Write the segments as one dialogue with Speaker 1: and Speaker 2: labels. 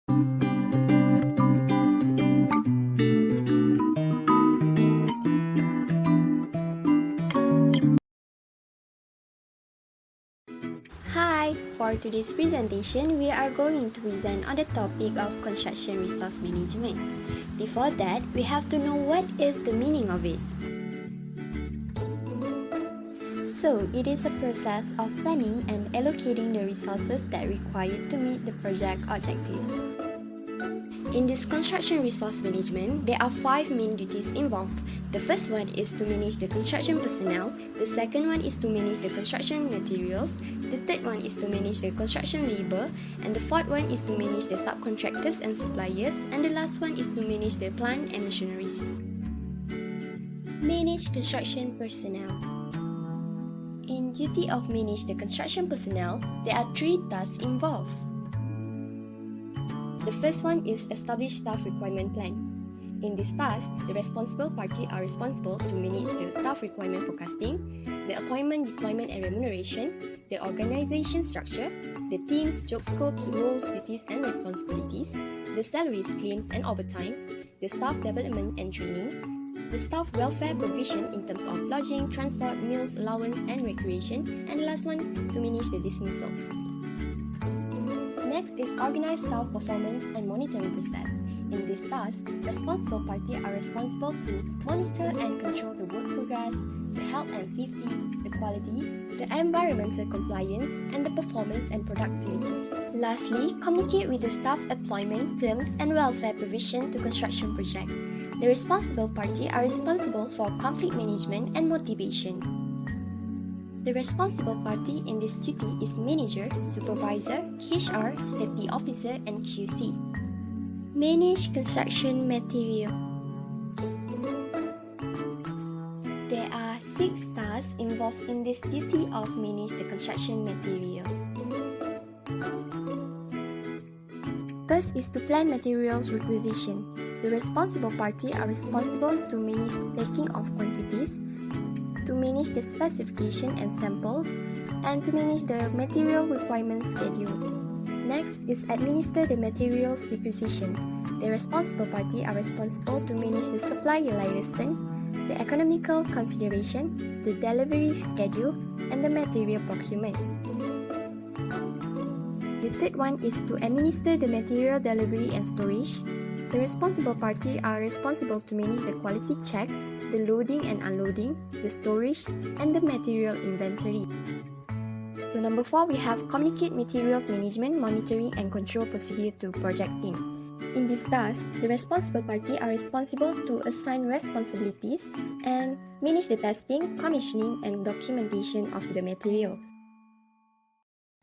Speaker 1: Hi! For today's presentation, we are going to present on the topic of construction resource management. Before that, we have to know what is the meaning of it. So, it is a process of planning and allocating the resources that are required to meet the project objectives. In this construction resource management, there are 5 main duties involved. The first one is to manage the construction personnel, the second one is to manage the construction materials, the third one is to manage the construction labor, and the fourth one is to manage the subcontractors and suppliers, and the last one is to manage the plant and machineries. Manage construction personnel. In duty of manage the construction personnel, there are 3 tasks involved. The first one is establish staff requirement plan. In this task, the responsible party are responsible to manage the staff requirement forecasting, the appointment, deployment and remuneration, the organization structure, the teams, job scopes, roles, duties and responsibilities, the salaries, claims and overtime, the staff development and training, the staff welfare provision in terms of lodging, transport, meals, allowance and recreation, and the last one, to manage the dismissals. Next is organize staff performance and monitoring process. In this task, responsible parties are responsible to monitor and control the work progress, the health and safety, the quality, the environmental compliance, and the performance and productivity. Lastly, communicate with the staff employment, terms, and welfare provision to construction project. The responsible parties are responsible for conflict management and motivation. The responsible party in this duty is manager, supervisor, HR, safety officer, and QC. Manage construction material. There are 6 tasks involved in this duty of manage the construction material. First is to plan materials requisition. The responsible party are responsible to manage the taking of quantities, to manage the specification and samples, and to manage the material requirement schedule. Next is administer the materials requisition. The responsible party are responsible to manage the supplier liaison, the economical consideration, the delivery schedule, and the material procurement. The third one is to administer the material delivery and storage. The responsible party are responsible to manage the quality checks, the loading and unloading, the storage, and the material inventory. So number 4, we have communicate materials management, monitoring, and control procedure to project team. In this task, the responsible party are responsible to assign responsibilities and manage the testing, commissioning, and documentation of the materials.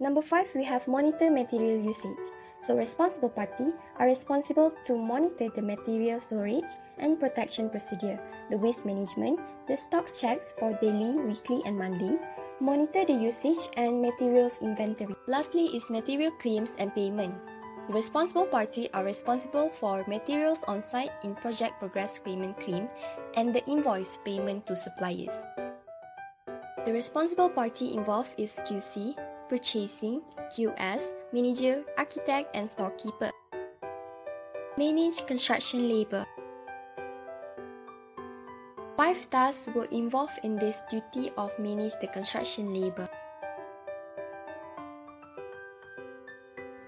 Speaker 1: Number 5, we have monitor material usage. So responsible party are responsible to monitor the material storage and protection procedure, the waste management, the stock checks for daily, weekly, and monthly, monitor the usage and materials inventory. Lastly is material claims and payment. The responsible party are responsible for materials on site in project progress payment claim and the invoice payment to suppliers. The responsible party involved is QC, purchasing, QS, manager, architect, and storekeeper. Manage construction labor. 5 tasks were involved in this duty of manage the construction labor.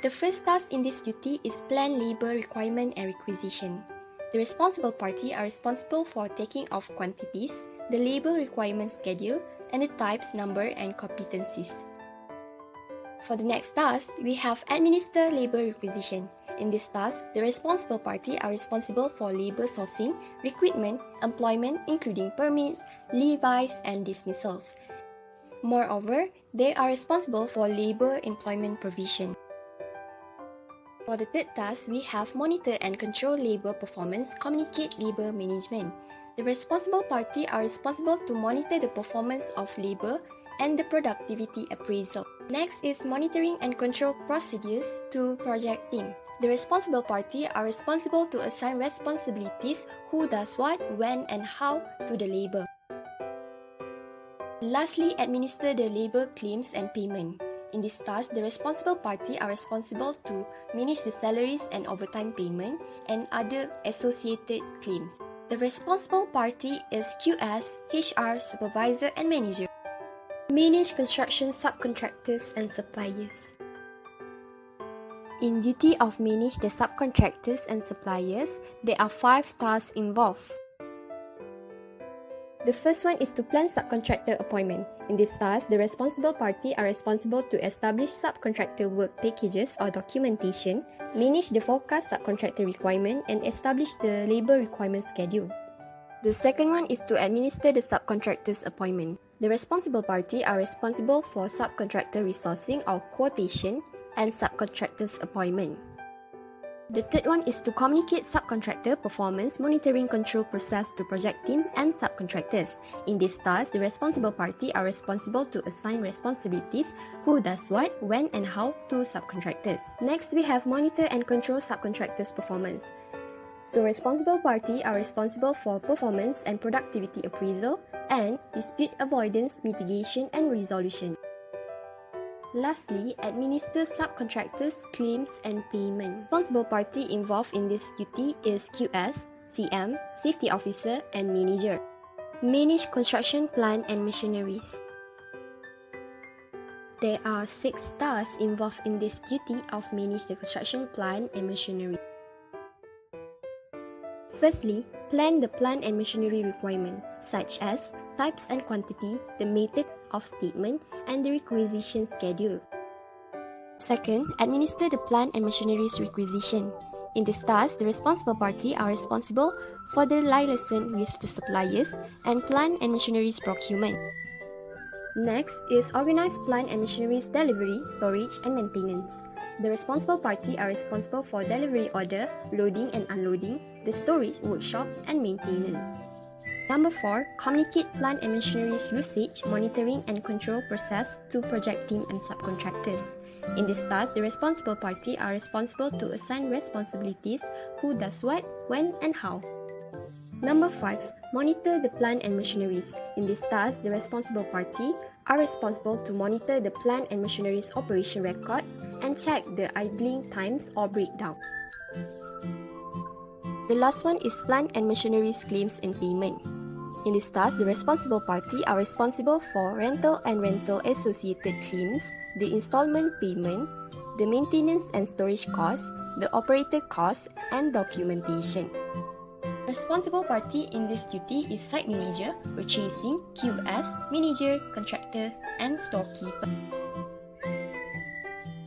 Speaker 1: The first task in this duty is plan labor requirement and requisition. The responsible party are responsible for taking of quantities, the labor requirement schedule, and the types, number, and competencies. For the next task, we have administer labor requisition. In this task, the responsible party are responsible for labor sourcing, recruitment, employment including permits, levies, and dismissals. Moreover, they are responsible for labor employment provision. For the third task, we have monitor and control labor performance, communicate labor management. The responsible party are responsible to monitor the performance of labor and the productivity appraisal. Next is monitoring and control procedures to project team. The responsible party are responsible to assign responsibilities, who does what, when, and how to the labor. Lastly, administer the labor claims and payment. In this task, the responsible party are responsible to manage the salaries and overtime payment and other associated claims. The responsible party is QS, HR, supervisor, and manager. Manage construction subcontractors and suppliers. In duty of manage the subcontractors and suppliers, there are 5 tasks involved. The first one is to plan subcontractor appointment. In this task, the responsible party are responsible to establish subcontractor work packages or documentation, manage the forecast subcontractor requirement, and establish the labour requirement schedule. The second one is to administer the subcontractor's appointment. The responsible party are responsible for subcontractor resourcing or quotation and subcontractor's appointment. The third one is to communicate subcontractor performance monitoring control process to project team and subcontractors. In this task, the responsible party are responsible to assign responsibilities, who does what, when and how to subcontractors. Next, we have monitor and control subcontractors' performance. So responsible party are responsible for performance and productivity appraisal and dispute avoidance, mitigation and resolution. Lastly, administer subcontractors' claims and payment. Responsible party involved in this duty is QS, CM, Safety Officer, and Manager. Manage construction plant and machineries. There are 6 tasks involved in this duty of manage the construction plant and machinery. Firstly, plan the plant and machinery requirement, such as types and quantity, the method of statement, and the requisition schedule. Second, administer the plant and machinery's requisition. In this task, the responsible party are responsible for the liaison with the suppliers and plant and machinery's procurement. Next is organize plant and machinery's delivery, storage, and maintenance. The responsible party are responsible for delivery order, loading and unloading, the storage, workshop, and maintenance. Number 4, communicate plant and machinery's usage, monitoring, and control process to project team and subcontractors. In this task, the responsible party are responsible to assign responsibilities, who does what, when, and how. Number 5, monitor the plant and machineries. In this task, the responsible party are responsible to monitor the plant and machinery's operation records and check the idling times or breakdown. The last one is plant and machinery's claims and payment. In this task, the responsible party are responsible for rental and rental associated claims, the installment payment, the maintenance and storage costs, the operator costs, and documentation. Responsible party in this duty is site manager, purchasing, QS, manager, contractor, and storekeeper.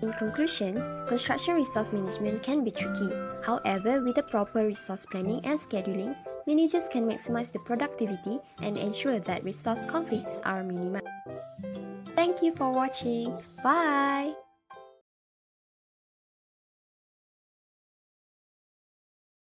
Speaker 1: In conclusion, construction resource management can be tricky. However, with the proper resource planning and scheduling, managers can maximize the productivity and ensure that resource conflicts are minimized. Thank you for watching. Bye!